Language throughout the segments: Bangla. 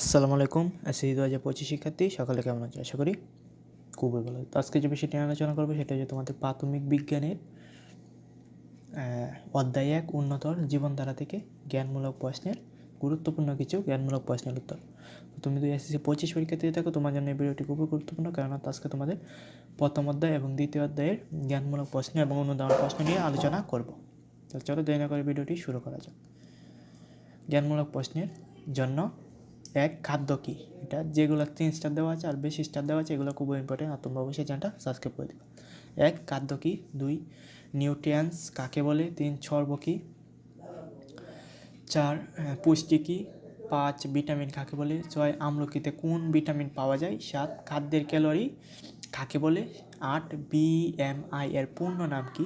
আসসালামু আলাইকুম। এসএসসি 2025 শিক্ষার্থী সকালে কেমন আছো? আশা করি খুবই ভালো। তো আজকে যে বিষয়টি আলোচনা করবো সেটা হচ্ছে তোমাদের প্রাথমিক বিজ্ঞানের অধ্যায় 1 উন্নতর জীবনধারা থেকে জ্ঞানমূলক প্রশ্নের গুরুত্বপূর্ণ কিছু জ্ঞানমূলক প্রশ্নের উত্তর। তুমি যদি এসএসসি 25 পরীক্ষার্থী থাকো তোমার জন্য এই ভিডিওটি খুবই গুরুত্বপূর্ণ, কারণ আজকে তোমাদের প্রথম অধ্যায় এবং দ্বিতীয় অধ্যায়ের জ্ঞানমূলক প্রশ্ন এবং অনুদান প্রশ্ন নিয়ে আলোচনা করব। তো চলো দেরি না করে ভিডিওটি শুরু করা যাক। জ্ঞানমূলক প্রশ্নের জন্য এক, খাদ্য কী? এটা যেগুলো 3 স্টার দেওয়া আছে আর বেশি স্টার দেওয়া আছে এগুলো খুবই ইম্পর্টেন্ট, আর তোমরা অবশ্যই চ্যানেলটা সাবস্ক্রাইব করে দেবে। 1, খাদ্য কী? 2, নিউট্রিয়েন্টস কাকে বলে? 3, সর্ব কী? 4, পুষ্টি কী? 5, ভিটামিন কাকে বলে? 6, আমলকিতে কোন ভিটামিন পাওয়া যায়? 7, খাদ্যের ক্যালোরি কাকে বলে? 8, BMI এর পূর্ণ নাম কি?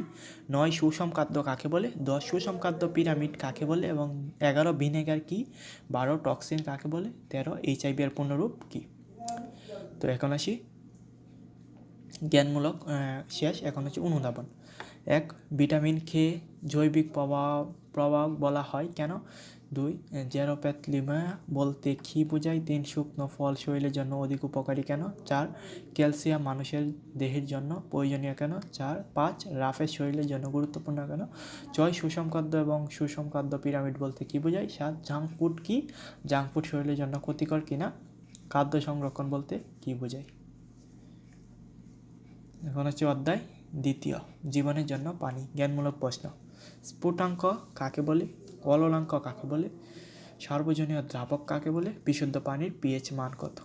9, সুষম খাদ্য কাকে বলে? 10, সুষম খাদ্য পিরামিড কাকে বলে? এবং 11, ভিনেগার কি? 12, টক্সিন কাকে বলে? 13, HIV এর পূর্ণরূপ কি? তো এখন আসি জ্ঞানমূলক শেষ। এখন হচ্ছে অনুধাবন। 1, ভিটামিন খেয়ে জৈবিক প্রভাব বলা হয় কেন? 2, জেরোপ্যাথলিমা বলতে কী বোঝায়? 3, শুকনো ফল শরীরের জন্য অধিক উপকারী কেন? 4, ক্যালসিয়াম মানুষের দেহের জন্য প্রয়োজনীয় কেন? 5, রাফেজ শরীরের জন্য গুরুত্বপূর্ণ কেন? 6, সুষম খাদ্য এবং সুষম খাদ্য পিরামিড বলতে কী বোঝায়? 7, জাঙ্ক ফুড কি? জাঙ্ক ফুড শরীরের জন্য ক্ষতিকর কিনা? খাদ্য সংরক্ষণ বলতে কী বোঝায়? এখন হচ্ছে অধ্যায় দ্বিতীয়, জীবনের জন্য পানি। জ্ঞানমূলক প্রশ্ন। স্ফুটাঙ্ক কাকে বলে? গলনাঙ্ক কাকে বলে? সার্বজনীয় দ্রাবক কাকে বলে? বিশুদ্ধ পানির পিএইচ মান কত?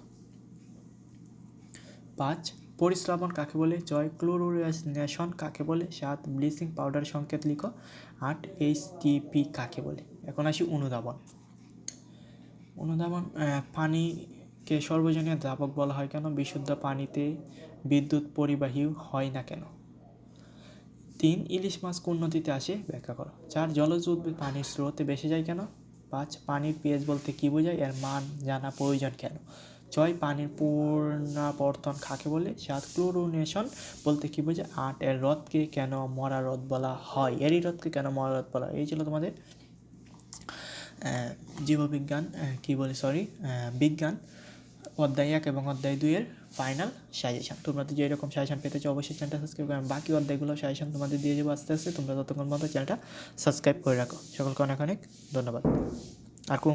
5, পরিস্রাবণ কাকে বলে? 6, ক্লোরিনেশন কাকে বলে? 7, ব্লিচিং পাউডার সংকেত লিখো। 8, HTP কাকে বলে? এখন আসি অনুধাবন। পানিকে সর্বজনীয় দ্রাবক বলা হয় কেন? বিশুদ্ধ পানিতে বিদ্যুৎ পরিবাহী হয় না কেন? 3, ইলিশ মাছ কোন নদীতে আসে? ব্যাখ্যা করো। 4, জলজ উদ্ভিদ পানির স্রোতে ভেসে যায় কেন? 5, পানির পিএইচ বলতে কী বোঝায়? এর মান জানা প্রয়োজন কেন? 6, পানির পুনরাবর্তন কাকে বলে? 7, ক্লোরিনেশন বলতে কী বোঝায়? 8, এর হ্রদকে কেন মরা হ্রদ বলা হয়? এরই হ্রদকে কেন মরা হ্রদ বলা হয়? এই ছিল তোমাদের জীববিজ্ঞান বিজ্ঞান অধ্যায় 1 এবং অধ্যায় 2 এর ফাইনাল সাজেশন। তোমরা তো যেরকম সাজেশন পেতে চাও অবশ্যই চ্যানেলটা সাবস্ক্রাইব করে, বাকি অধ্যায়গুলো সাজেশন তোমাদের দিয়ে যাবো আস্তে আস্তে। তোমরা ততক্ষণ মতো চ্যানেলটা সাবস্ক্রাইব করে রাখো। সকলকে অনেক অনেক ধন্যবাদ। আর কোন